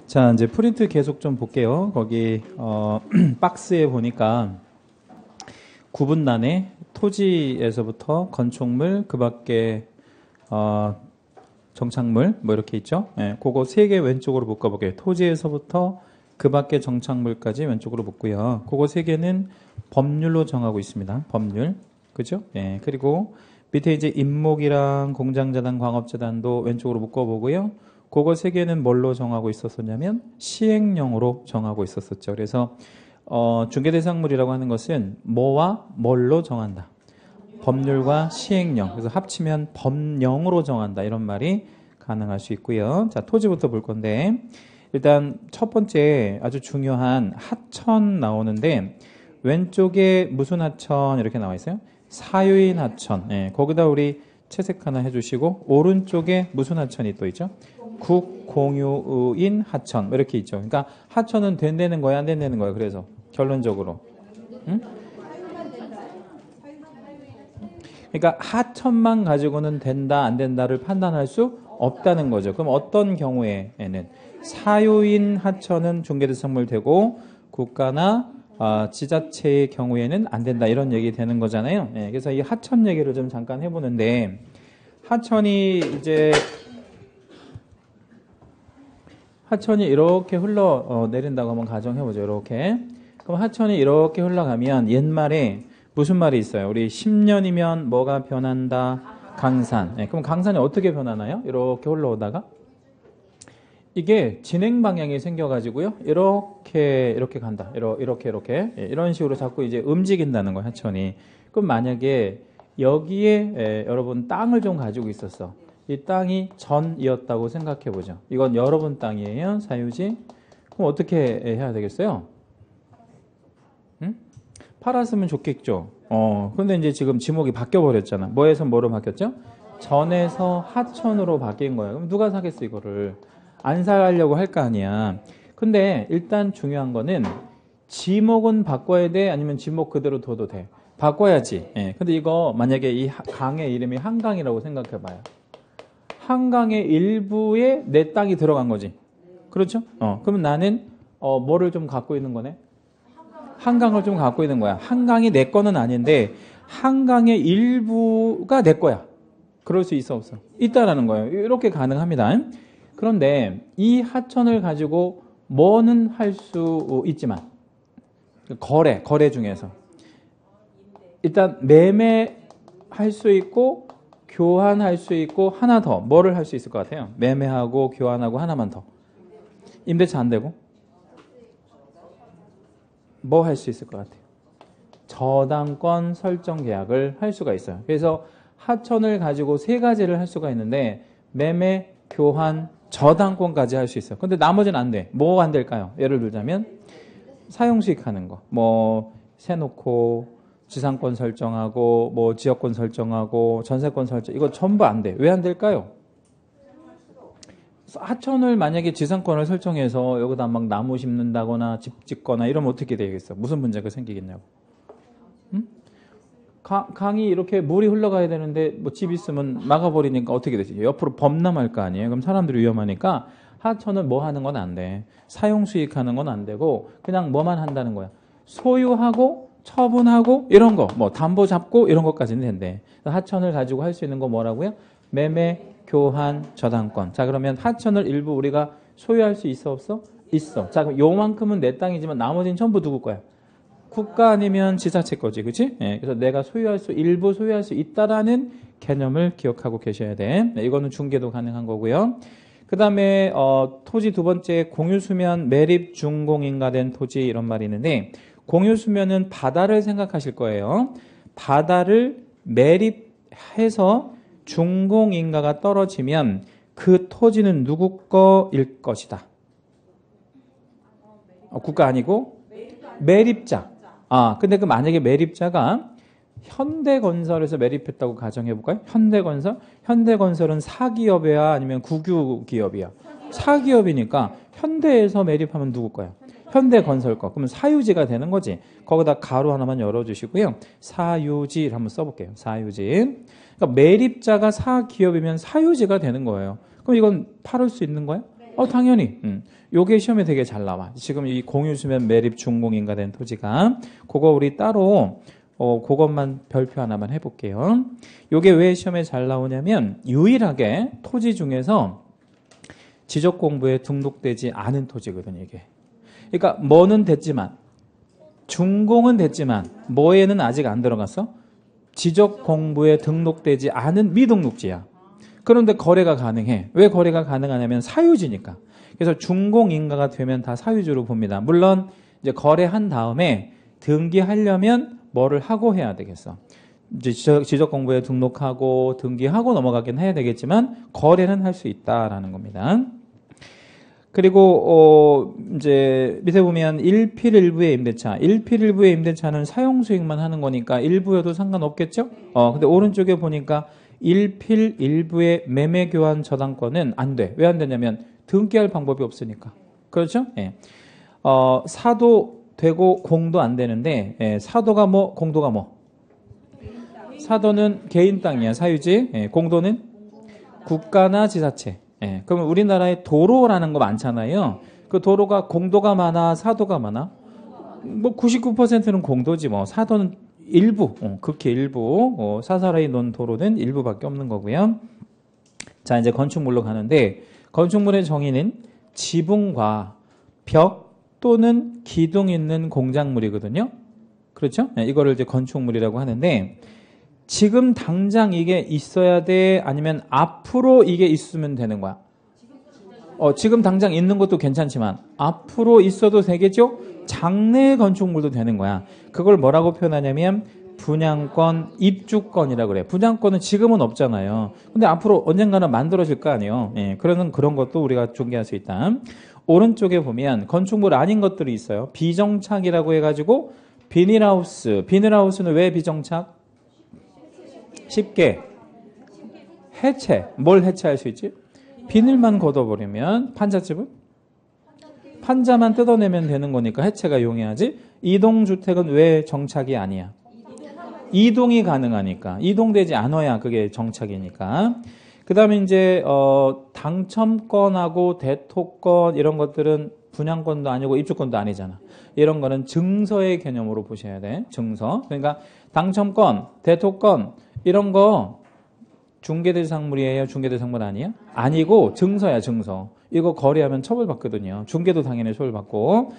자, 이제 프린트 계속 좀 볼게요. 거기 박스에 보니까 구분란에 토지에서부터 건축물, 그 밖에 정착물 뭐 이렇게 있죠. 예, 그거 세 개 왼쪽으로 묶어볼게요. 토지에서부터 그 밖에 정착물까지 왼쪽으로 묶고요. 그거 세 개는 법률로 정하고 있습니다. 법률, 그죠? 예, 그리고 밑에 이제 임목이랑 공장재단, 광업재단도 왼쪽으로 묶어보고요. 그거 세 개는 뭘로 정하고 있었냐면 시행령으로 정하고 있었었죠. 그래서 중개대상물이라고 하는 것은 뭐와 뭘로 정한다. 법률과 시행령. 그래서 합치면 법령으로 정한다. 이런 말이 가능할 수 있고요. 자, 토지부터 볼 건데 일단 첫 번째 아주 중요한 하천 나오는데 왼쪽에 무슨 하천 이렇게 나와 있어요? 사유인 하천. 예, 거기다 우리 채색 하나 해주시고 오른쪽에 무슨 하천이 또 있죠? 국공유인 하천 이렇게 있죠. 그러니까 하천은 된다는 거야 안 된다는 거야. 그래서 결론적으로 응? 그러니까 하천만 가지고는 된다 안 된다를 판단할 수 없다는 거죠. 그럼 어떤 경우에는 사유인 하천은 중개대상물 되고 국가나 지자체의 경우에는 안 된다 이런 얘기 되는 거잖아요. 네, 그래서 이 하천 얘기를 좀 잠깐 해보는데 하천이 이렇게 흘러 내린다고 한번 가정해보죠. 이렇게. 그럼 하천이 이렇게 흘러가면 옛말에 무슨 말이 있어요? 우리 10년이면 뭐가 변한다? 강산. 네, 그럼 강산이 어떻게 변하나요? 이렇게 흘러오다가 이게 진행 방향이 생겨가지고요. 이렇게 간다. 이렇게. 이런 식으로 자꾸 이제 움직인다는 거예요. 하천이. 그럼 만약에 여기에 여러분 땅을 좀 가지고 있었어. 이 땅이 전이었다고 생각해 보죠. 이건 여러분 땅이에요. 사유지. 그럼 어떻게 해야 되겠어요? 응? 팔았으면 좋겠죠. 근데 이제 지금 지목이 바뀌어 버렸잖아. 뭐에서 뭐로 바뀌었죠? 전에서 하천으로 바뀐 거야. 그럼 누가 사겠어 이거를? 안 사려고 할 거 아니야. 근데 일단 중요한 거는 지목은 바꿔야 돼? 아니면 지목 그대로 둬도 돼? 바꿔야지. 예. 근데 이거 만약에 이 강의 이름이 한강이라고 생각해 봐요. 한강의 일부에 내 땅이 들어간 거지. 그렇죠? 그러면 나는 뭐를 좀 갖고 있는 거네? 한강을 좀 갖고 있는 거야. 한강이 내 거는 아닌데 한강의 일부가 내 거야. 그럴 수 있어 없어? 있다라는 거예요. 이렇게 가능합니다. 그런데 이 하천을 가지고 뭐는 할 수 있지만 거래 중에서 일단 매매할 수 있고 교환할 수 있고 하나 더 뭐를 할 수 있을 것 같아요? 매매하고 교환하고 하나만 더. 임대차 안 되고 뭐 할 수 있을 것 같아요? 저당권 설정 계약을 할 수가 있어요. 그래서 하천을 가지고 세 가지를 할 수가 있는데 매매, 교환, 저당권까지 할 수 있어요. 근데 나머지는 안 돼. 뭐가 안 될까요? 예를 들자면 사용수익 하는 거. 뭐 세놓고 지상권 설정하고 뭐 지역권 설정하고 전세권 설정 이거 전부 안 돼. 왜 안 될까요? 하천을 만약에 지상권을 설정해서 여기다 막 나무 심는다거나 집 짓거나 이러면 어떻게 되겠어? 무슨 문제가 생기겠냐고. 응? 강이 이렇게 물이 흘러가야 되는데 뭐 집 있으면 막아버리니까 어떻게 되지? 옆으로 범람할 거 아니에요? 그럼 사람들이 위험하니까 하천은 뭐 하는 건 안 돼. 사용수익하는 건 안 되고 그냥 뭐만 한다는 거야. 소유하고 처분하고 이런 거, 뭐 담보 잡고 이런 것까지는 된대. 하천을 가지고 할 수 있는 거 뭐라고요? 매매, 교환, 저당권. 자, 그러면 하천을 일부 우리가 소유할 수 있어 없어? 있어. 자, 그럼 요만큼은 내 땅이지만 나머지는 전부 누구 거야? 국가 아니면 지자체 거지, 그렇지? 네, 그래서 내가 일부 소유할 수 있다라는 개념을 기억하고 계셔야 돼. 네, 이거는 중개도 가능한 거고요. 그 다음에 토지 두 번째 공유수면 매립 준공인가된 토지 이런 말이 있는데 공유수면은 바다를 생각하실 거예요. 바다를 매립해서 준공인가가 떨어지면 그 토지는 누구 거일 것이다. 국가 아니고 매립자. 근데 그 만약에 매립자가 현대건설에서 매립했다고 가정해볼까요? 현대건설은 사기업이야 아니면 국유기업이야? 사기업이니까 현대에서 매립하면 누구 거야? 현대건설 거. 그러면 사유지가 되는 거지. 거기다 가로 하나만 열어주시고요. 사유지를 한번 써볼게요. 사유지. 그러니까 매립자가 사기업이면 사유지가 되는 거예요. 그럼 이건 팔을 수 있는 거야? 당연히. 요게 시험에 되게 잘 나와. 지금 이 공유수면 매립 준공인가 된 토지가. 그거 우리 따로 그것만 별표 하나만 해볼게요. 요게 왜 시험에 잘 나오냐면 유일하게 토지 중에서 지적공부에 등록되지 않은 토지거든요, 이게. 그러니까 뭐는 됐지만 준공은 됐지만 뭐에는 아직 안 들어갔어? 지적공부에 등록되지 않은 미등록지야. 그런데 거래가 가능해. 왜 거래가 가능하냐면 사유지니까. 그래서 준공인가가 되면 다 사유지로 봅니다. 물론 이제 거래한 다음에 등기하려면 뭐를 하고 해야 되겠어. 이제 지적공부에 등록하고 등기하고 넘어가긴 해야 되겠지만 거래는 할 수 있다라는 겁니다. 그리고 이제 밑에 보면 1필 1부의 임대차. 1필 1부의 임대차는 사용 수익만 하는 거니까 1부여도 상관없겠죠? 근데 오른쪽에 보니까 1필 1부의 매매 교환 저당권은 안 돼. 왜 안 되냐면 등기할 방법이 없으니까. 그렇죠? 예. 사도 되고 공도 안 되는데 사도가 뭐 공도가 뭐? 사도는 개인 땅이야. 사유지. 공도는 국가나 지자체. 그러면 우리나라에 도로라는 거 많잖아요. 그 도로가 공도가 많아, 사도가 많아? 뭐 99%는 공도지 뭐. 사도는 일부, 극히 일부. 사사라이 논 도로는 일부밖에 없는 거고요. 자, 이제 건축물로 가는데 건축물의 정의는 지붕과 벽 또는 기둥 있는 공작물이거든요. 그렇죠? 이거를 이제 건축물이라고 하는데 지금 당장 이게 있어야 돼? 아니면 앞으로 이게 있으면 되는 거야? 지금 당장 있는 것도 괜찮지만 앞으로 있어도 되겠죠? 장래 건축물도 되는 거야. 그걸 뭐라고 표현하냐면 분양권, 입주권이라고 그래. 분양권은 지금은 없잖아요. 근데 앞으로 언젠가는 만들어질 거 아니에요. 그런 것도 우리가 중개할 수 있다. 오른쪽에 보면 건축물 아닌 것들이 있어요. 비정착이라고 해가지고 비닐하우스. 비닐하우스는 왜 비정착? 쉽게 해체. 뭘 해체할 수 있지? 비닐만 걷어버리면 판잣집은? 판자만 뜯어내면 되는 거니까 해체가 용이하지. 이동주택은 왜 정착이 아니야? 이동이 가능하니까. 이동되지 않아야 그게 정착이니까. 그 다음에 이제 당첨권하고 대토권 이런 것들은 분양권도 아니고 입주권도 아니잖아. 이런 거는 증서의 개념으로 보셔야 돼. 증서. 그러니까 당첨권, 대토권 이런 거 중개대상물이에요? 중개대상물 아니에요? 아니고 증서야, 증서. 이거 거래하면 처벌받거든요. 중개도 당연히 처벌받고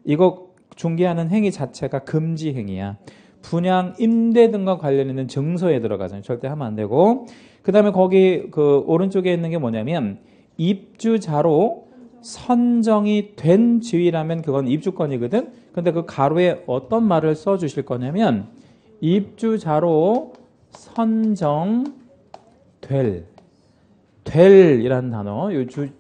이거 중개하는 행위 자체가 금지 행위야. 분양, 임대 등과 관련 있는 증서에 들어가잖아요. 절대 하면 안 되고. 그 다음에 거기 그 오른쪽에 있는 게 뭐냐면 입주자로 선정이 된 지위라면 그건 입주권이거든. 근데 그 가로에 어떤 말을 써 주실 거냐면 입주자로 될이라는 단어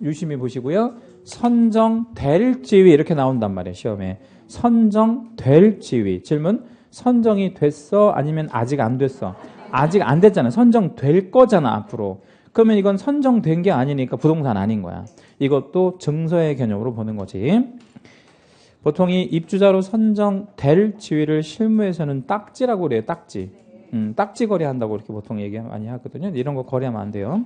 유심히 보시고요. 선정될 지위 이렇게 나온단 말이에요. 시험에. 선정될 지위. 질문. 선정이 됐어? 아니면 아직 안 됐어? 아직 안 됐잖아. 선정될 거잖아, 앞으로. 그러면 이건 선정된 게 아니니까 부동산 아닌 거야. 이것도 증서의 개념으로 보는 거지. 보통 이 입주자로 선정될 지위를 실무에서는 딱지라고 그래요. 딱지. 딱지 거래한다고 이렇게 보통 얘기 많이 하거든요. 이런 거 거래하면 안 돼요.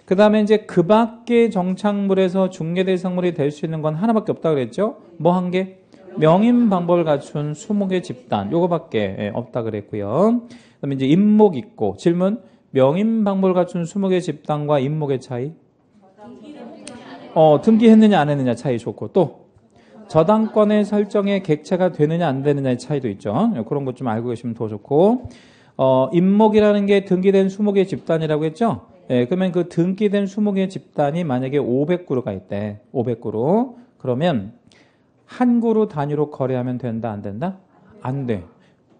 그 다음에 이제 그 밖의 정착물에서 중개대상물이 될 수 있는 건 하나밖에 없다 그랬죠? 뭐 한 개? 명인방법을 갖춘 수목의 집단. 요거밖에 없다 그랬고요. 그 다음에 이제 임목 있고. 질문. 명인방법을 갖춘 수목의 집단과 임목의 차이? 등기했느냐 안 했느냐 차이 좋고. 또 저당권의 설정에 객체가 되느냐 안 되느냐의 차이도 있죠. 그런 것 좀 알고 계시면 더 좋고. 임목이라는 게 등기된 수목의 집단이라고 했죠. 그러면 그 등기된 수목의 집단이 만약에 500그루가 있대. 500그루. 그러면 한 그루 단위로 거래하면 된다 안 된다? 안 돼.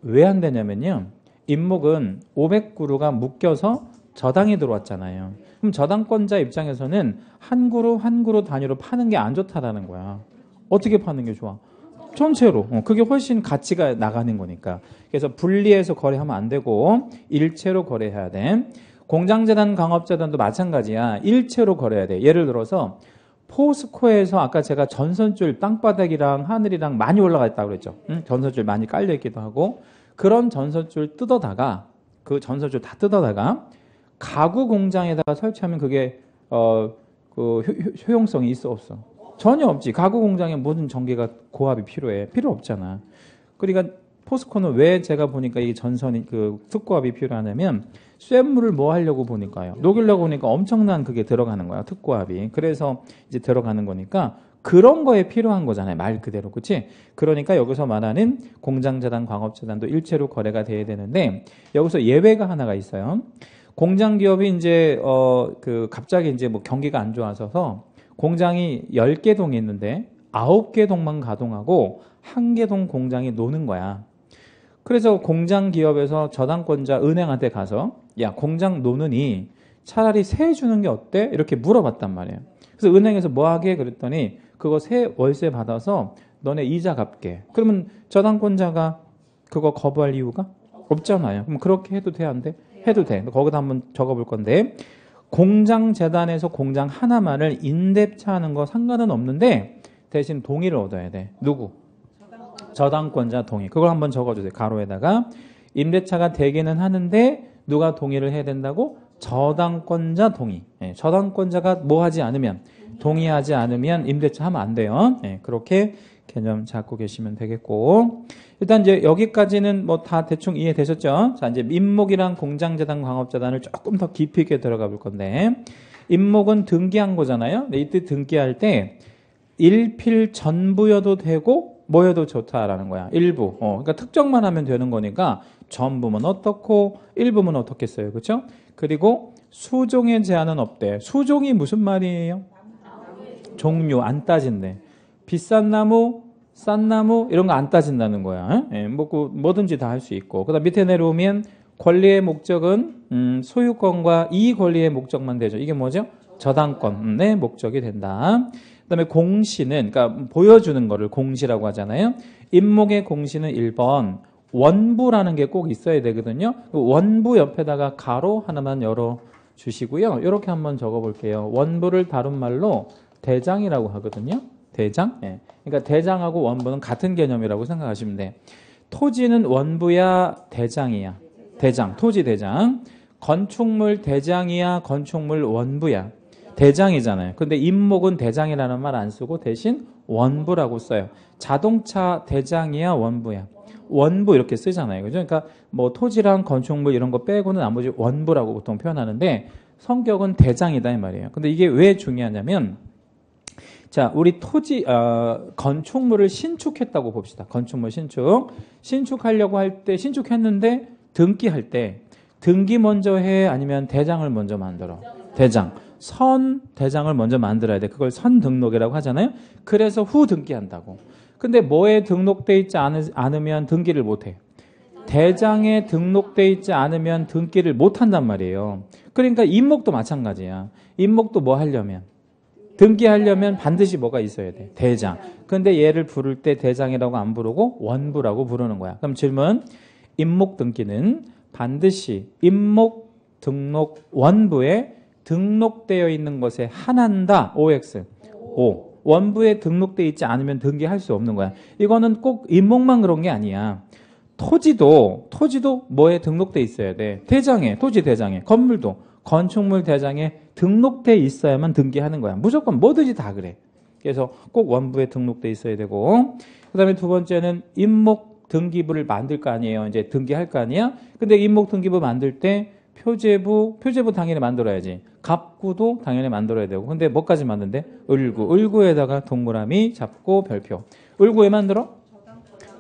왜 안 되냐면요. 임목은 500그루가 묶여서 저당이 들어왔잖아요. 그럼 저당권자 입장에서는 한 그루 단위로 파는 게 안 좋다라는 거야. 어떻게 파는 게 좋아? 전체로. 그게 훨씬 가치가 나가는 거니까. 그래서 분리해서 거래하면 안 되고 일체로 거래해야 돼. 공장재단, 강업재단도 마찬가지야. 일체로 거래해야 돼. 예를 들어서 포스코에서 아까 제가 전선줄 땅바닥이랑 하늘이랑 많이 올라가 있다고 그랬죠. 전선줄 많이 깔려 있기도 하고 그런 전선줄 뜯어다가 그 전선줄 다 뜯어다가 가구 공장에다가 설치하면 그게 그 효용성이 있어 없어? 전혀 없지. 가구 공장에 모든 전기가 고압이 필요해. 필요 없잖아. 그러니까 포스코는 왜 제가 보니까 이 전선이 그 특고압이 필요하냐면 쇳물을 뭐 하려고 보니까요. 녹이려고 보니까 엄청난 그게 들어가는 거야. 특고압이. 그래서 이제 들어가는 거니까 그런 거에 필요한 거잖아요. 말 그대로. 그렇지? 그러니까 여기서 말하는 공장재단, 광업재단도 일체로 거래가 돼야 되는데 여기서 예외가 하나가 있어요. 공장 기업이 이제 갑자기 이제 뭐 경기가 안 좋아져서 공장이 10개 동이 있는데 9개 동만 가동하고 1개 동 공장이 노는 거야. 그래서 공장 기업에서 저당권자 은행한테 가서 야, 공장 노느니 차라리 세 주는 게 어때? 이렇게 물어봤단 말이에요. 그래서 은행에서 뭐 하게? 그랬더니 그거 세 월세 받아서 너네 이자 갚게. 그러면 저당권자가 그거 거부할 이유가 없잖아요. 그럼 그렇게 해도 돼, 안 돼? 해도 돼. 거기다 한번 적어볼 건데 공장재단에서 공장 하나만을 임대차하는 거 상관은 없는데 대신 동의를 얻어야 돼. 누구? 저당권자 동의. 그걸 한번 적어주세요. 가로에다가 임대차가 되기는 하는데 누가 동의를 해야 된다고? 저당권자 동의. 네, 저당권자가 뭐 하지 않으면 동의하지 않으면 임대차 하면 안 돼요. 네, 그렇게 개념 잡고 계시면 되겠고 일단 이제 여기까지는 뭐 다 대충 이해되셨죠? 자 이제 임목이랑 공장재단, 광업재단을 조금 더 깊이 있게 들어가 볼 건데 임목은 등기한 거잖아요. 근데 이때 등기할 때 일필 전부여도 되고 뭐여도 좋다라는 거야. 일부. 그러니까 특정만 하면 되는 거니까 전부면 어떻고 일부면 어떻겠어요. 그렇죠? 그리고 수종의 제한은 없대. 수종이 무슨 말이에요? 종류 안 따진대. 비싼 나무, 싼 나무 이런 거 안 따진다는 거야. 예, 뭐든지 다 할 수 있고. 그다음 밑에 내려오면 권리의 목적은 소유권과 이의 권리의 목적만 되죠. 이게 뭐죠? 저당권의 목적이 된다. 그다음에 공시는 그러니까 보여주는 거를 공시라고 하잖아요. 임목의 공시는 1번 원부라는 게 꼭 있어야 되거든요. 원부 옆에다가 가로 하나만 열어 주시고요. 이렇게 한번 적어 볼게요. 원부를 다른 말로 대장이라고 하거든요. 대장? 예. 그러니까 대장하고 원부는 같은 개념이라고 생각하시면 돼. 토지는 원부야, 대장이야. 대장, 토지 대장. 건축물 대장이야, 건축물 원부야. 대장이잖아요. 근데 임목은 대장이라는 말 안 쓰고 대신 원부라고 써요. 자동차 대장이야, 원부야. 원부 이렇게 쓰잖아요. 그죠? 그러니까 뭐 토지랑 건축물 이런 거 빼고는 나머지 원부라고 보통 표현하는데 성격은 대장이다 이 말이에요. 근데 이게 왜 중요하냐면 자, 우리 건축물을 신축했다고 봅시다. 건축물 신축하려고 할 때, 신축했는데 등기할 때 등기 먼저 해? 아니면 대장을 먼저 만들어? 대장. 대장을 먼저 만들어야 돼. 그걸 선등록이라고 하잖아요. 그래서 후 등기한다고. 근데 뭐에 등록돼 있지 않으면 등기를 못 해. 대장에 등록돼 있지 않으면 등기를 못 한단 말이에요. 그러니까 임목도 마찬가지야. 임목도 뭐 하려면? 등기하려면 반드시 뭐가 있어야 돼? 대장. 근데 얘를 부를 때 대장이라고 안 부르고 원부라고 부르는 거야. 그럼 질문. 임목 등기는 반드시 임목 등록 원부에 등록되어 있는 것에 한한다. OX. O. 원부에 등록되어 있지 않으면 등기할 수 없는 거야. 이거는 꼭 임목만 그런 게 아니야. 토지도 뭐에 등록되어 있어야 돼? 대장에, 토지 대장에. 건물도 건축물 대장에 등록돼 있어야만 등기하는 거야. 무조건 뭐든지 다 그래. 그래서 꼭 원부에 등록돼 있어야 되고 그다음에 두 번째는 임목 등기부를 만들 거 아니에요. 이제 등기할 거 아니야. 근데 임목 등기부 만들 때 표제부 당연히 만들어야지. 갑구도 당연히 만들어야 되고. 근데 뭐까지 만든대? 을구에다가 동그라미 잡고 별표. 을구 왜 만들어?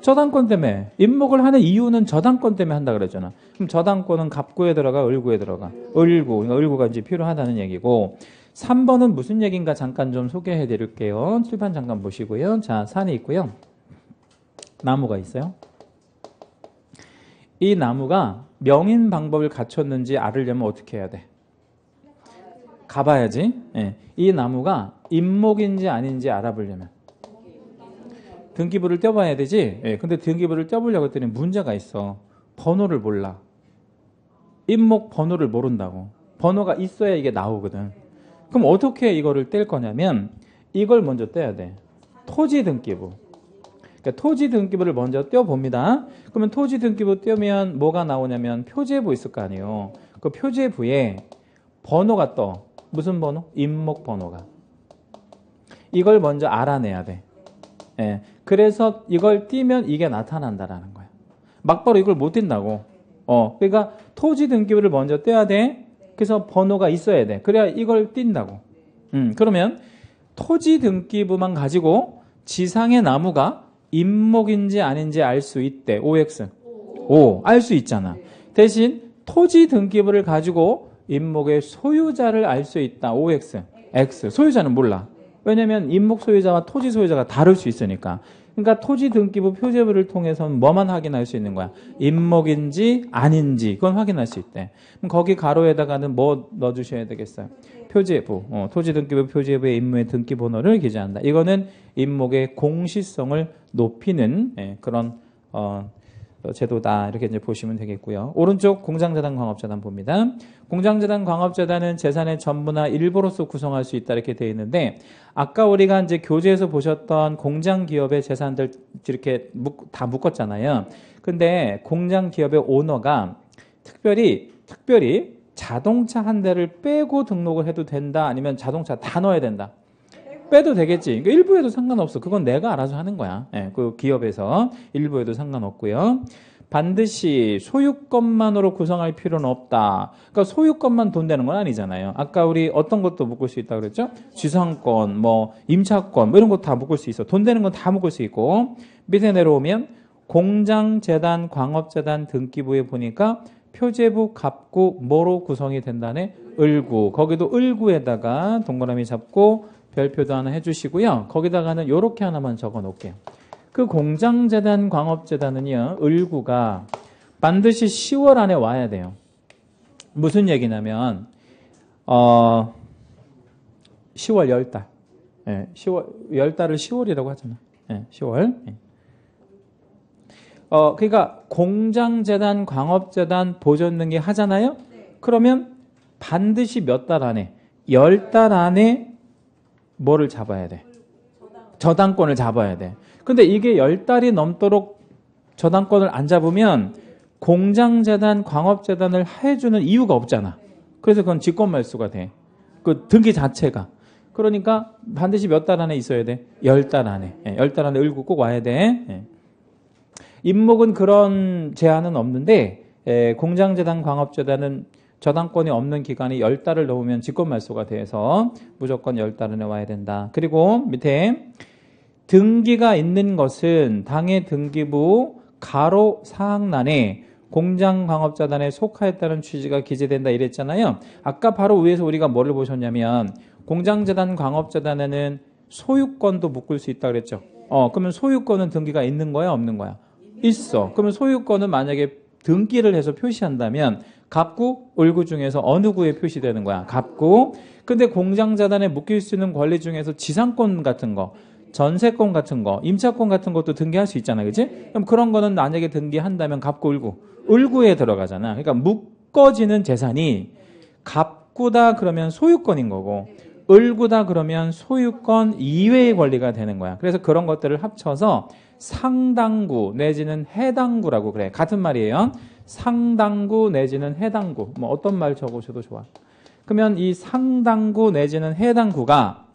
저당권 때문에. 임목을 하는 이유는 저당권 때문에 한다 그랬잖아. 그럼 저당권은 갑구에 들어가, 을구에 들어가. 그러니까 을구가 이제 필요하다는 얘기고. 3번은 무슨 얘기인가 잠깐 좀 소개해 드릴게요. 칠판 잠깐 보시고요. 자, 산이 있고요. 나무가 있어요. 이 나무가 명인 방법을 갖췄는지 알으려면 어떻게 해야 돼? 가봐야지. 예. 이 나무가 임목인지 아닌지 알아보려면 등기부를 떼봐야 되지. 예. 근데 등기부를 떼보려고 했더니 문제가 있어. 번호를 몰라. 임목 번호를 모른다고. 번호가 있어야 이게 나오거든. 그럼 어떻게 이거를 뗄 거냐면 이걸 먼저 떼야 돼. 토지 등기부. 그러니까 토지 등기부를 먼저 떼어봅니다. 그러면 토지 등기부 떼면 뭐가 나오냐면 표제부 있을 거 아니에요. 그 표제부에 번호가 떠. 무슨 번호? 임목 번호가. 이걸 먼저 알아내야 돼. 예. 그래서 이걸 띄면 이게 나타난다라는 거야. 막바로 이걸 못 띈다고. 그러니까 토지 등기부를 먼저 떼야 돼. 그래서 번호가 있어야 돼. 그래야 이걸 띈다고. 그러면 토지 등기부만 가지고 지상의 나무가 임목인지 아닌지 알 수 있대. OX. 알 수 있잖아. 대신 토지 등기부를 가지고 임목의 소유자를 알 수 있다. OX. X. 소유자는 몰라. 왜냐면 임목 소유자와 토지 소유자가 다를 수 있으니까. 그러니까 토지 등기부 표제부를 통해서는 뭐만 확인할 수 있는 거야? 임목인지 아닌지 그건 확인할 수 있대. 그럼 거기 가로에다가는 뭐 넣어주셔야 되겠어요? 표제부. 토지 등기부 표제부의 임목의 등기 번호를 기재한다. 이거는 임목의 공시성을 높이는 그런 제도다. 이렇게 이제 보시면 되겠고요. 오른쪽 공장재단 광업재단 봅니다. 공장재단 광업재단은 재산의 전부나 일부로서 구성할 수 있다. 이렇게 되어 있는데 아까 우리가 이제 교재에서 보셨던 공장기업의 재산들 이렇게 다 묶었잖아요. 근데 공장기업의 오너가 특별히 자동차 한 대를 빼고 등록을 해도 된다. 아니면 자동차 다 넣어야 된다. 빼도 되겠지. 그러니까 일부에도 상관없어. 그건 내가 알아서 하는 거야. 그 기업에서 일부에도 상관없고요. 반드시 소유권만으로 구성할 필요는 없다. 그러니까 소유권만 돈 되는 건 아니잖아요. 아까 우리 어떤 것도 묶을 수 있다고 그랬죠? 지상권, 뭐 임차권, 뭐 이런 거 다 묶을 수 있어. 돈 되는 건 다 묶을 수 있고 밑에 내려오면 공장재단, 광업재단 등기부에 보니까 표제부, 갑구, 뭐로 구성이 된다네? 을구. 거기도 을구에다가 동그라미 잡고 별표도 하나 해주시고요. 거기다가는 이렇게 하나만 적어 놓을게요. 그 공장재단, 광업재단은요, 을구가 반드시 10월 안에 와야 돼요. 무슨 얘기냐면, 10월 10달. 10월, 10달을 10월이라고 하잖아. 10월. 그러니까 공장재단, 광업재단 보존등기 하잖아요? 그러면 반드시 몇 달 안에? 10달 안에 뭐를 잡아야 돼? 저당권을 잡아야 돼. 근데 이게 10달이 넘도록 저당권을 안 잡으면 공장재단, 광업재단을 해주는 이유가 없잖아. 그래서 그건 직권말소가 돼. 그 등기 자체가. 그러니까 반드시 몇 달 안에 있어야 돼? 10달 안에. 10달 안에 을고 꼭 와야 돼. 임목은 그런 제한은 없는데 공장재단, 광업재단은 저당권이 없는 기간이 10달을 넘으면 직권말소가 돼서 무조건 10달 안에 와야 된다. 그리고 밑에 등기가 있는 것은 당해 등기부 가로 사항란에 공장광업재단에 속하였다는 취지가 기재된다 이랬잖아요. 아까 바로 위에서 우리가 뭐를 보셨냐면 공장재단, 광업재단에는 소유권도 묶을 수 있다 그랬죠. 그러면 소유권은 등기가 있는 거야, 없는 거야? 있어. 그러면 소유권은 만약에 등기를 해서 표시한다면 갑구, 을구 중에서 어느 구에 표시되는 거야? 갑구. 근데 공장재단에 묶일 수 있는 권리 중에서 지상권 같은 거, 전세권 같은 거, 임차권 같은 것도 등기할 수 있잖아. 그치? 그럼 그런 거는 만약에 등기한다면 갑구, 을구. 을구에 들어가잖아. 그러니까 묶어지는 재산이 갑구다 그러면 소유권인 거고 을구다 그러면 소유권 이외의 권리가 되는 거야. 그래서 그런 것들을 합쳐서 상당구 내지는 해당구라고 그래. 같은 말이에요. 상당구 내지는 해당구. 뭐 어떤 말 적으셔도 좋아. 그러면 이 상당구 내지는 해당구가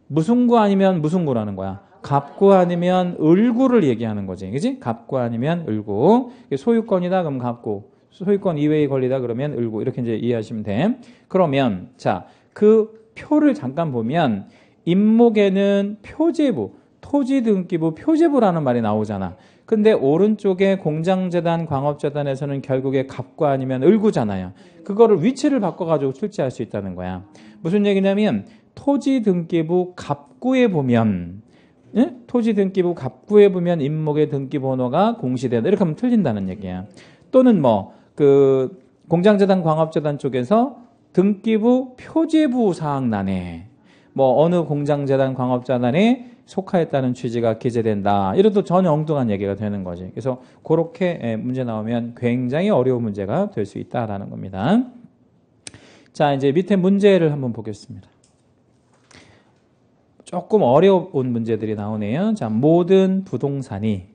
무슨 구 아니면 무슨 구라는 거야? 갑구 아니면 을구를 얘기하는 거지. 그지? 갑구 아니면 을구. 소유권이다 그러면 갑구. 소유권 이외의 권리다 그러면 을구. 이렇게 이제 이해하시면 돼. 그러면 자, 그 표를 잠깐 보면 임목에는 표제부, 토지등기부 표제부라는 말이 나오잖아. 근데 오른쪽에 공장재단, 광업재단에서는 결국에 갑구 아니면 을구잖아요. 그거를 위치를 바꿔가지고 출제할 수 있다는 거야. 무슨 얘기냐면 토지등기부 갑구에 보면 토지등기부 갑구에 보면 임목의 등기번호가 공시된다. 이렇게 하면 틀린다는 얘기야. 또는 그 공장재단, 광업재단 쪽에서 등기부 표제부 사항란에 어느 공장재단, 광업재단에 속하였다는 취지가 기재된다. 이래도 전혀 엉뚱한 얘기가 되는 거지. 그래서 그렇게 문제 나오면 굉장히 어려운 문제가 될 수 있다라는 겁니다. 자, 이제 밑에 문제를 한번 보겠습니다. 조금 어려운 문제들이 나오네요. 자, 모든 부동산이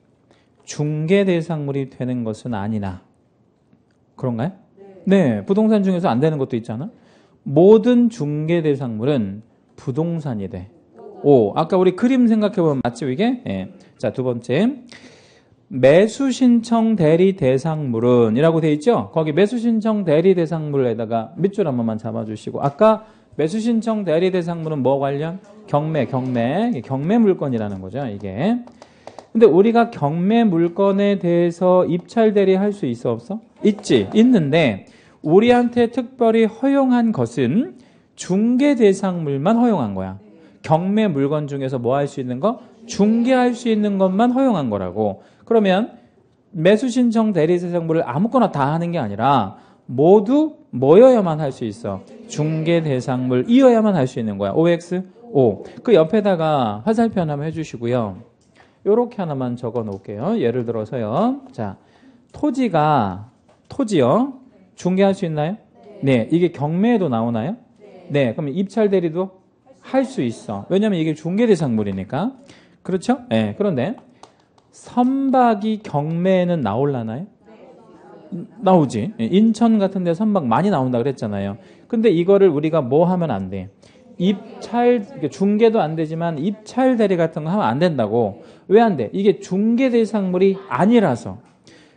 중개 대상물이 되는 것은 아니나. 그런가요? 네, 부동산 중에서 안 되는 것도 있잖아. 모든 중개대상물은 부동산이 돼. 오, 아까 우리 그림 생각해보면 맞죠, 이게? 예. 자, 두 번째. 매수신청 대리대상물은 이라고 돼 있죠? 거기 매수신청 대리대상물에다가 밑줄 한 번만 잡아주시고, 아까 매수신청 대리대상물은 뭐 관련? 경매 물건이라는 거죠, 이게. 근데 우리가 경매 물건에 대해서 입찰 대리할 수 있어, 없어? 있지, 있는데 우리한테 특별히 허용한 것은 중개대상물만 허용한 거야. 경매 물건 중에서 뭐 할 수 있는 거? 중개할 수 있는 것만 허용한 거라고. 그러면 매수신청 대리대상물을 아무거나 다 하는 게 아니라 모두 뭐여야만 할 수 있어? 중개대상물이어야만 할 수 있는 거야. OX? O. 그 옆에다가 화살표 하나만 해주시고요. 요렇게 하나만 적어 놓을게요. 예를 들어서요. 자, 토지요. 중개할 수 있나요? 네. 이게 경매에도 나오나요? 네. 그럼 입찰 대리도 할 수 있어. 왜냐면 이게 중개대상물이니까. 그렇죠? 네. 그런데 선박이 경매에는 나올라나요? 나오지. 인천 같은 데 선박 많이 나온다 그랬잖아요. 근데 이거를 우리가 뭐 하면 안 돼? 중개도 안 되지만 입찰 대리 같은 거 하면 안 된다고. 왜 안 돼? 이게 중개대상물이 아니라서.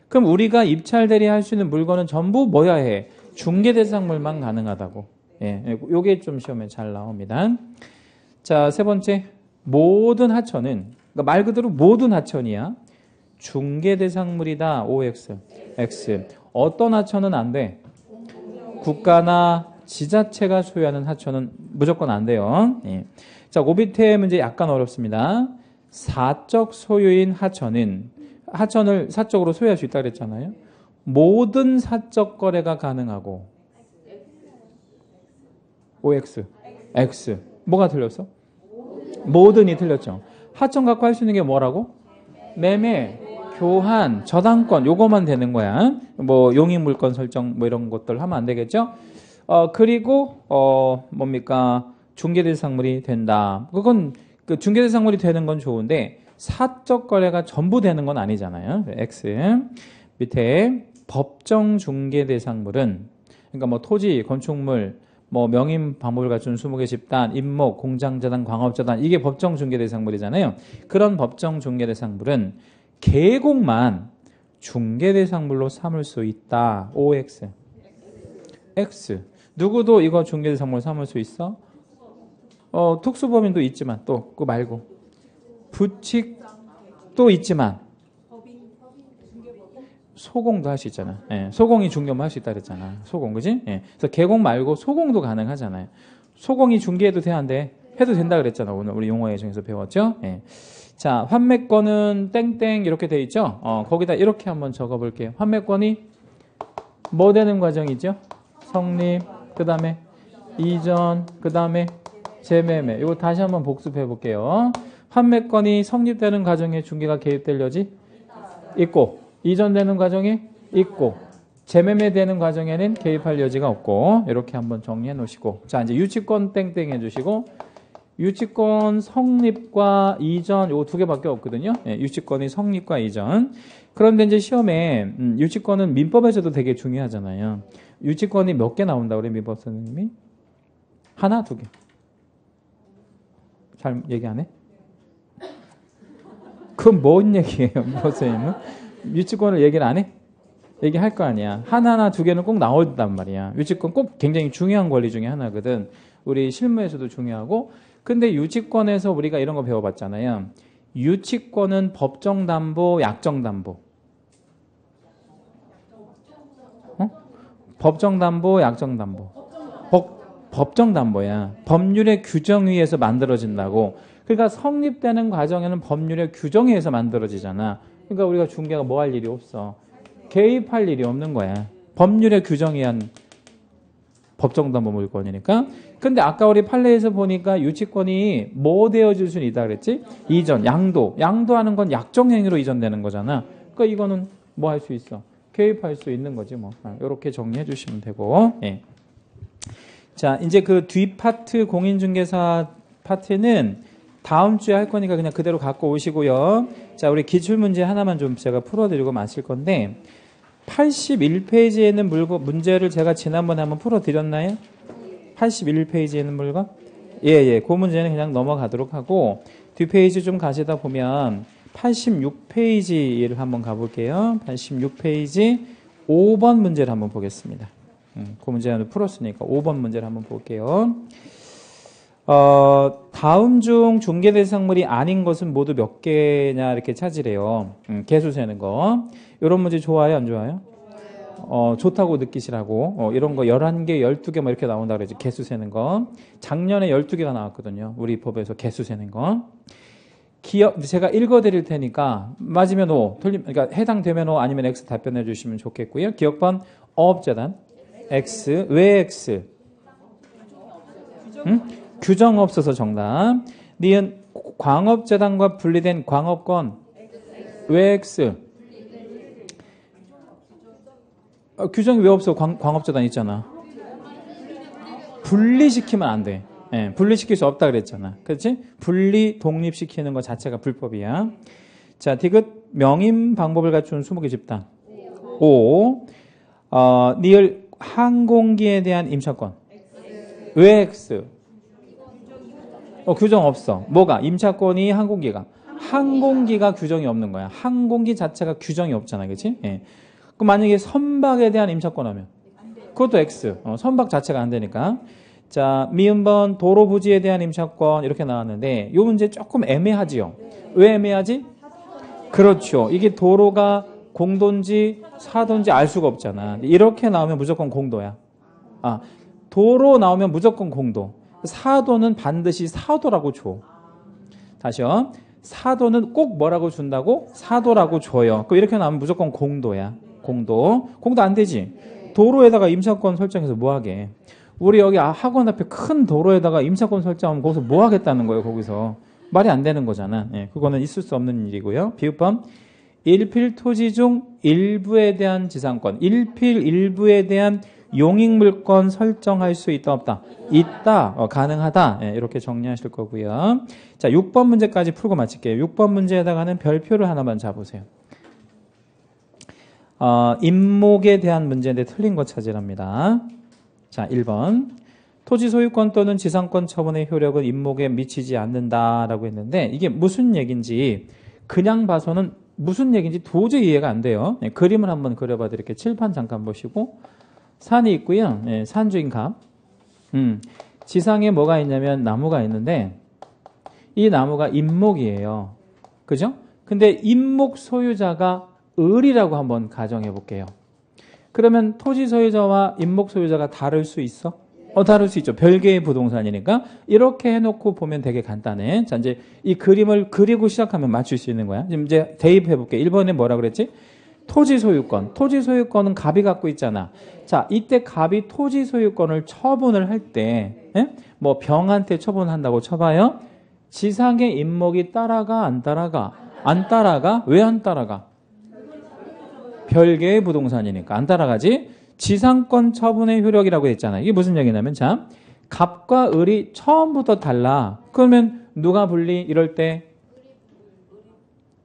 그럼 우리가 입찰 대리 할 수 있는 물건은 전부 뭐야 해? 중개대상물만 가능하다고. 예, 요게 좀 시험에 잘 나옵니다. 자, 세 번째. 모든 하천은, 그러니까 말 그대로 모든 하천이야. 중개대상물이다. OX. X. 어떤 하천은 안 돼? 국가나 지자체가 소유하는 하천은 무조건 안 돼요. 예. 자, 그 밑에 문제 약간 어렵습니다. 사적 소유인 하천을 사적으로 소유할 수 있다고 그랬잖아요. 모든 사적 거래가 가능하고. OX. X. 뭐가 틀렸어? 모든이 틀렸죠. 하천 갖고 할 수 있는 게 뭐라고? 매매, 교환, 저당권 요거만 되는 거야. 뭐 용익물권 설정 뭐 이런 것들 하면 안 되겠죠? 그리고 뭡니까? 중개대상물이 된다. 그건 그 중개대상물이 되는 건 좋은데 사적 거래가 전부 되는 건 아니잖아요. X. 밑에 법정 중개대상물은 그러니까 뭐 토지, 건축물, 뭐 명인 박물 갖춘 20개 집단, 임목, 공장자단, 광업자단 이게 법정 중개대상물이잖아요. 그런 법정 중개대상물은 계곡만 중개대상물로 삼을 수 있다. OX. X. 누구도 이거 중개대상물 삼을 수 있어? 특수법인도 있지만 또 그거 말고 부칙도 있지만 소공도 할 수 있잖아. 예, 소공이 중개만 할 수 있다 그랬잖아. 소공, 그지? 예, 그래서 계곡 말고 소공도 가능하잖아요. 소공이 중개해도 돼, 안 돼? 해도 된다 그랬잖아. 오늘 우리 용어 예정에서 배웠죠? 예. 자, 환매권은 땡땡 이렇게 돼 있죠? 거기다 이렇게 한번 적어볼게요. 환매권이 뭐 되는 과정이죠? 성립, 그 다음에 이전, 그 다음에 재매매. 이거 다시 한번 복습해 볼게요. 환매권이 성립되는 과정에 중개가 개입될 여지 있고, 이전되는 과정에 있고, 재매매되는 과정에는 개입할 여지가 없고, 이렇게 한번 정리해 놓으시고, 자, 이제 유치권 땡땡 해주시고, 유치권 성립과 이전 요 두 개밖에 없거든요. 예, 유치권이 성립과 이전. 그런데 이제 시험에 유치권은 민법에서도 되게 중요하잖아요. 유치권이 몇 개 나온다고 그래 민법 선생님이? 하나, 두 개. 잘 얘기 안 해? 그건 뭔 얘기예요, 민법 선생님은? 유치권을 얘기를 안 해? 얘기할 거 아니야. 하나나 두 개는 꼭 나온단 말이야. 유치권 꼭 굉장히 중요한 권리 중에 하나거든. 우리 실무에서도 중요하고. 근데 유치권에서 우리가 이런 거 배워봤잖아요. 유치권은 법정담보, 약정담보. 법정담보, 약정담보. 법정담보야. 법률의 규정에 의해서 만들어진다고. 그러니까 성립되는 과정에는 법률의 규정에 의해서 만들어지잖아. 그러니까 우리가 중개가 뭐 할 일이 없어. 개입할 일이 없는 거야. 법률의 규정에 의한 법정담보 물건이니까. 근데 아까 우리 판례에서 보니까 유치권이 뭐 되어질 수는 있다 그랬지? 이전, 양도. 양도하는 건 약정행위로 이전되는 거잖아. 그러니까 이거는 뭐 할 수 있어? 개입할 수 있는 거지 뭐. 이렇게 정리해 주시면 되고. 예. 자, 이제 그 뒤 파트 공인중개사 파트는 다음 주에 할 거니까 그냥 그대로 갖고 오시고요. 자, 우리 기출문제 하나만 좀 제가 풀어드리고 마칠 건데 81페이지에 있는 문제를 제가 지난번에 한번 풀어드렸나요? 81페이지에 있는 물건? 예. 그 문제는 그냥 넘어가도록 하고, 뒷페이지 좀 가시다 보면 86페이지를 한번 가볼게요. 86페이지 5번 문제를 한번 보겠습니다. 그 문제는 풀었으니까 5번 문제를 한번 볼게요. 다음 중 중개 대상물이 아닌 것은 모두 몇 개냐 이렇게 찾으래요. 개수 세는 거. 이런 문제 좋아요, 안 좋아요? 좋다고 느끼시라고. 이런 거 11개, 12개 뭐 이렇게 나온다 그러지. 개수 세는 거. 작년에 12개가 나왔거든요. 우리 법에서 개수 세는 거. 제가 읽어 드릴 테니까 맞으면 O, 그러니까 해당되면 O 아니면 X 답변해 주시면 좋겠고요. 기억번 어업재단 X. 왜 X? 규정 없어서 정답. 니은 광업재단과 분리된 광업권 왜 X? 규정이 왜 없어? 광업재단 있잖아. 분리시키면 안 돼. 예, 분리시킬 수 없다 그랬잖아. 그렇지? 분리, 독립시키는 것 자체가 불법이야. 자, 디귿 명임 방법을 갖춘 20개 집단. O. 니을 항공기에 대한 임차권. 왜 X? 규정 없어. 뭐가? 임차권이 항공기가 규정이 없는 거야. 항공기 자체가 규정이 없잖아. 그렇지? 예. 그럼 만약에 선박에 대한 임차권 하면 그것도 X. 선박 자체가 안 되니까. 자, 미음번 도로 부지에 대한 임차권 이렇게 나왔는데 이 문제 조금 애매하지요. 왜 애매하지? 그렇죠. 이게 도로가 공도인지 사도인지 알 수가 없잖아. 이렇게 나오면 무조건 공도야. 도로 나오면 무조건 공도. 사도는 반드시 사도라고 줘. 다시요. 사도는 꼭 뭐라고 준다고? 사도라고 줘요. 그럼 이렇게 나오면 무조건 공도야. 공도 안 되지. 도로에다가 임차권 설정해서 뭐 하게? 우리 여기 학원 앞에 큰 도로에다가 임차권 설정하면 거기서 뭐 하겠다는 거예요, 거기서. 말이 안 되는 거잖아. 예, 그거는 있을 수 없는 일이고요. 비읍번 일필 토지 중 일부에 대한 지상권, 일필 일부에 대한 용익물권 설정할 수 있다, 없다? 있다, 가능하다. 예, 이렇게 정리하실 거고요. 자, 6번 문제까지 풀고 마칠게요. 6번 문제에다가는 별표를 하나만 잡으세요. 임목에 대한 문제인데 틀린 거 찾으랍니다. 자, 1번. 토지 소유권 또는 지상권 처분의 효력은 임목에 미치지 않는다라고 했는데 이게 무슨 얘기인지 그냥 봐서는 무슨 얘기인지 도저히 이해가 안 돼요. 네, 그림을 한번 그려봐 드릴게요. 칠판 잠깐 보시고. 산이 있고요. 네, 산주인 갑. 지상에 뭐가 있냐면 나무가 있는데 이 나무가 임목이에요. 그죠? 근데 임목 소유자가 을이라고 한번 가정해 볼게요. 그러면 토지 소유자와 임목 소유자가 다를 수 있어? 다를 수 있죠. 별개의 부동산이니까. 이렇게 해놓고 보면 되게 간단해. 자, 이제 이 그림을 그리고 시작하면 맞출 수 있는 거야. 지금 이제 대입해 볼게. 1번에 뭐라 그랬지? 토지 소유권. 토지 소유권은 갑이 갖고 있잖아. 자, 이때 갑이 토지 소유권을 처분을 할 때, 뭐 병한테 처분한다고 쳐봐요. 지상의 임목이 따라가, 안 따라가? 안 따라가? 왜 안 따라가? 별개의 부동산이니까 안 따라가지. 지상권 처분의 효력이라고 했잖아요. 이게 무슨 얘기냐면 자, 갑과 을이 처음부터 달라. 그러면 누가 분리? 이럴 때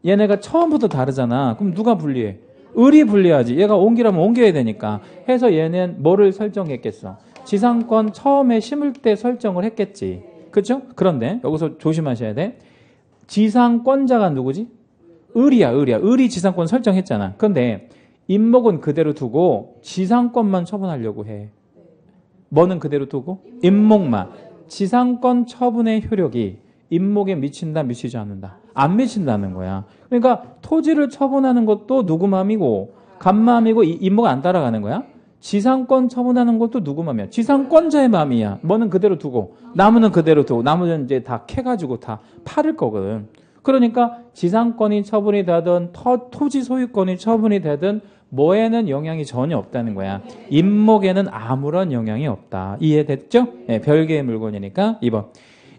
얘네가 처음부터 다르잖아. 그럼 누가 분리해? 을이 분리하지. 얘가 옮기라면 옮겨야 되니까. 해서 얘는 뭐를 설정했겠어? 지상권 처음에 심을 때 설정을 했겠지. 그렇죠? 그런데 여기서 조심하셔야 돼. 지상권자가 누구지? 을이야. 을이 지상권 설정했잖아. 그런데 임목은 그대로 두고 지상권만 처분하려고 해. 뭐는 그대로 두고? 임목만. 지상권 처분의 효력이 임목에 미친다, 미치지 않는다? 안 미친다는 거야. 그러니까 토지를 처분하는 것도 누구 맘이고 갑 맘이고 임목 안 따라가는 거야. 지상권 처분하는 것도 누구 맘이야? 지상권자의 맘이야. 뭐는 그대로 두고 나무는 그대로 두고 나무는 이제 다 캐가지고 다 팔을 거거든. 그러니까 지상권이 처분이 되든 토지 소유권이 처분이 되든 뭐에는 영향이 전혀 없다는 거야. 임목에는 아무런 영향이 없다. 이해됐죠? 네, 별개의 물건이니까 2번.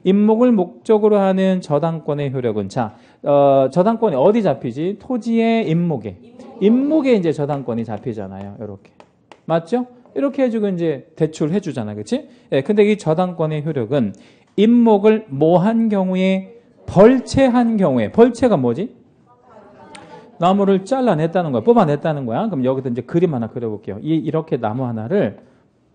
임목을 목적으로 하는 저당권의 효력은 자, 저당권이 어디 잡히지? 토지의 임목에. 임목에 이제 저당권이 잡히잖아요. 이렇게. 맞죠? 이렇게 해주고 이제 대출해 주잖아. 그렇지? 예, 근데 이 저당권의 효력은 임목을 뭐 한 경우에 벌채한 경우에, 벌채가 뭐지? 나무를 잘라냈다는 거야. 뽑아냈다는 거야. 그럼 여기다 이제 그림 하나 그려볼게요. 이렇게 나무 하나를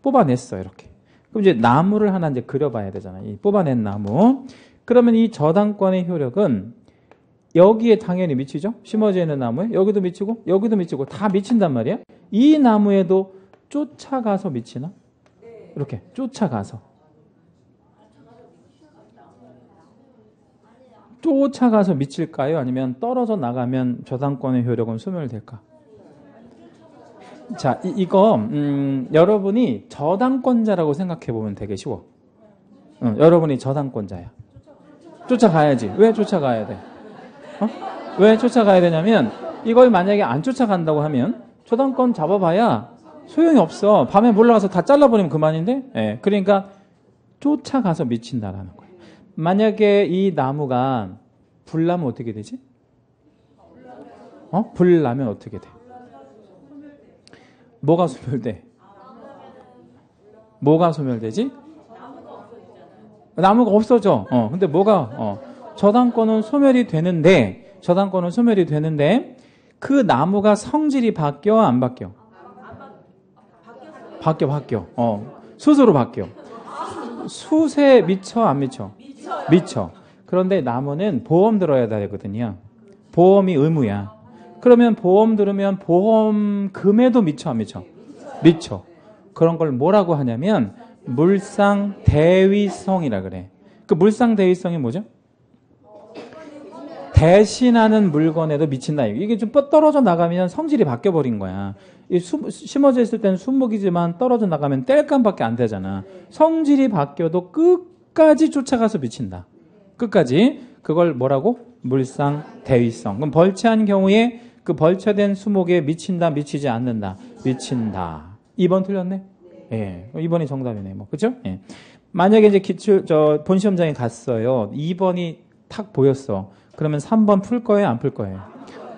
뽑아냈어. 이렇게. 그럼 이제 나무를 하나 이제 그려봐야 되잖아요. 이 뽑아낸 나무. 그러면 이 저당권의 효력은 여기에 당연히 미치죠. 심어져 있는 나무에 여기도 미치고 여기도 미치고 다 미친단 말이야. 이 나무에도 쫓아가서 미치나? 이렇게 쫓아가서 미칠까요? 아니면 떨어져 나가면 저당권의 효력은 소멸될까? 자, 이거 여러분이 저당권자라고 생각해 보면 되게 쉬워. 여러분이 저당권자야. 쫓아가야지. 왜 쫓아가야 돼? 왜 쫓아가야 되냐면 이걸 만약에 안 쫓아간다고 하면 저당권 잡아봐야 소용이 없어. 밤에 몰라가서 다 잘라버리면 그만인데. 예, 그러니까 쫓아가서 미친다라는 거예요. 만약에 이 나무가 불나면 어떻게 되지? 불나면 어떻게 돼? 뭐가 소멸돼? 뭐가 소멸되지? 나무가 없어져. 근데 뭐가 저당권은 소멸이 되는데 그 나무가 성질이 바뀌어 안 바뀌어? 바뀌어. 스스로 바뀌어. 숯에 미쳐 안 미쳐? 미쳐. 그런데 나무는 보험 들어야 되거든요. 보험이 의무야. 그러면 보험 들으면 보험금에도 미쳐 안 미쳐? 미쳐. 그런 걸 뭐라고 하냐면 물상대위성이라 그래. 그 물상대위성이 뭐죠? 대신하는 물건에도 미친다. 이게 좀 떨어져 나가면 성질이 바뀌어버린 거야. 심어져 있을 때는 순목이지만 떨어져 나가면 땔감밖에 안 되잖아. 성질이 바뀌어도 끝까지 쫓아가서 미친다. 끝까지. 그걸 뭐라고? 물상대위성. 그럼 벌채한 경우에 그 벌채된 수목에 미친다, 미치지 않는다. 미친다. 2번 틀렸네? 예. 2번이 정답이네. 그죠? 예. 만약에 이제 본시험장에 갔어요. 2번이 탁 보였어. 그러면 3번 풀 거예요? 안 풀 거예요?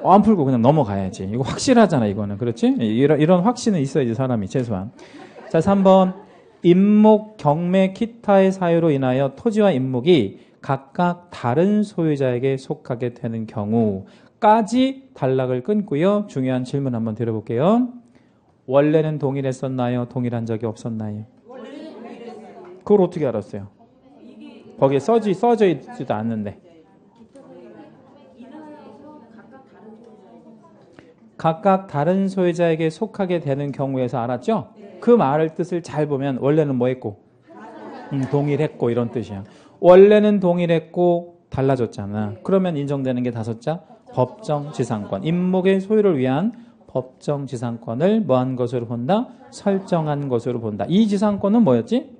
안 풀고 그냥 넘어가야지. 이거 확실하잖아, 이거는. 그렇지? 이런 확신은 있어야지, 사람이, 최소한. 자, 3번. 임목, 경매, 기타의 사유로 인하여 토지와 임목이 각각 다른 소유자에게 속하게 되는 경우까지 단락을 끊고요. 중요한 질문 한번 드려볼게요. 원래는 동일했었나요? 동일한 적이 없었나요? 그걸 어떻게 알았어요? 거기에 써져 있지도 않는데. 각각 다른 소유자에게 속하게 되는 경우에서 알았죠? 그 말을 뜻을 잘 보면 원래는 뭐 했고? 동일했고 이런 뜻이야. 원래는 동일했고 달라졌잖아. 그러면 인정되는 게 5자? 법정지상권. 임목의 소유를 위한 법정지상권을 뭐한 것으로 본다? 설정한 것으로 본다. 이 지상권은 뭐였지?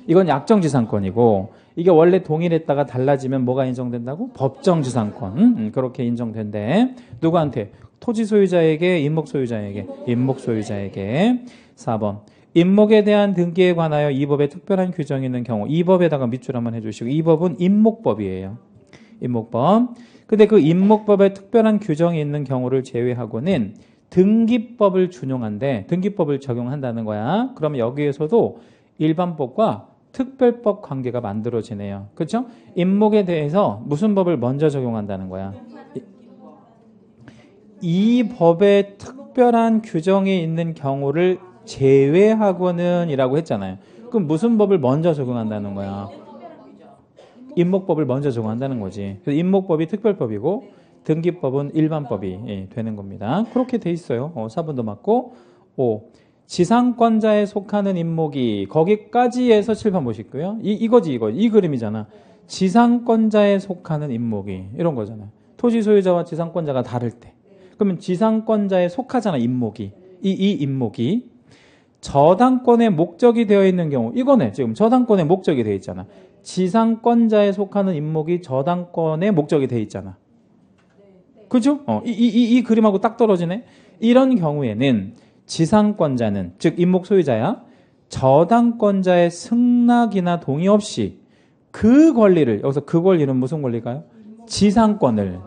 이건 약정지상권이고 이게 원래 동일했다가 달라지면 뭐가 인정된다고? 법정지상권. 그렇게 인정된대. 누구한테? 토지 소유자에게, 임목 소유자에게. 임목 소유자에게. 4번. 임목에 대한 등기에 관하여 이 법에 특별한 규정이 있는 경우 이 법에다가 밑줄 한번 해주시고 이 법은 임목법이에요. 임목법. 근데 그 임목법에 특별한 규정이 있는 경우를 제외하고는 등기법을 준용한데 등기법을 적용한다는 거야. 그러면 여기에서도 일반법과 특별법 관계가 만들어지네요. 그렇죠? 임목에 대해서 무슨 법을 먼저 적용한다는 거야? 이 법에 특별한 규정이 있는 경우를 제외하고는 이라고 했잖아요. 그럼 무슨 법을 먼저 적용한다는 거야? 임목법을 먼저 적용한다는 거지. 그래서 임목법이 특별법이고 등기법은 일반법이 되는 겁니다. 그렇게 돼 있어요. 4번도 맞고. 5. 지상권자에 속하는 임목이 거기까지 해서 7번 보시고요. 이거지. 이 그림이잖아. 지상권자에 속하는 임목이 이런 거잖아요. 토지 소유자와 지상권자가 다를 때. 그러면 지상권자에 속하잖아, 임목이. 이 임목이 저당권의 목적이 되어 있는 경우 이거네. 지금 저당권의 목적이 되어 있잖아. 지상권자에 속하는 임목이 저당권의 목적이 되어 있잖아. 그죠? 이 그림하고 딱 떨어지네. 이런 경우에는 지상권자는 즉 임목 소유자야. 저당권자의 승낙이나 동의 없이 그 권리를 여기서 그 권리는 무슨 권리일까요? 지상권을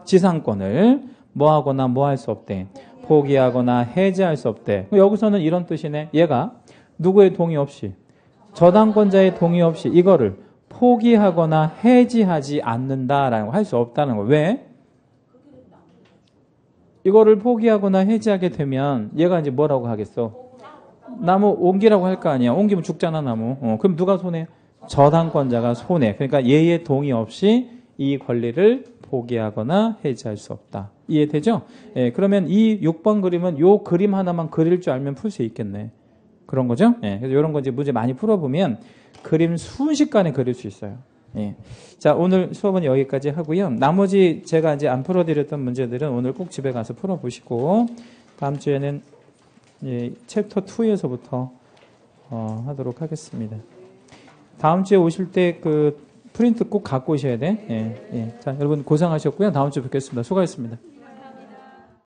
뭐 하거나 뭐 할 수 없대. 포기하거나 해지할 수 없대. 여기서는 이런 뜻이네. 얘가 누구의 동의 없이 저당권자의 동의 없이 이거를 포기하거나 해지하지 않는다라는 거 할 수 없다는 거. 왜? 이거를 포기하거나 해지하게 되면 얘가 이제 뭐라고 하겠어? 나무 옮기라고 할 거 아니야. 옮기면 죽잖아, 나무. 그럼 누가 손해? 저당권자가 손해. 그러니까 얘의 동의 없이 이 권리를 포기하거나 해지할 수 없다. 이해되죠? 예, 그러면 이 6번 그림은 요 그림 하나만 그릴 줄 알면 풀 수 있겠네. 그런 거죠? 예, 그래서 이런 거 이제 문제 많이 풀어보면 그림 순식간에 그릴 수 있어요. 예. 자, 오늘 수업은 여기까지 하고요. 나머지 제가 이제 안 풀어드렸던 문제들은 오늘 꼭 집에 가서 풀어보시고, 다음 주에는 예, 챕터 2에서부터 하도록 하겠습니다. 다음 주에 오실 때 그 프린트 꼭 갖고 오셔야 돼. 예, 예. 자, 여러분 고생하셨고요. 다음 주에 뵙겠습니다. 수고하셨습니다.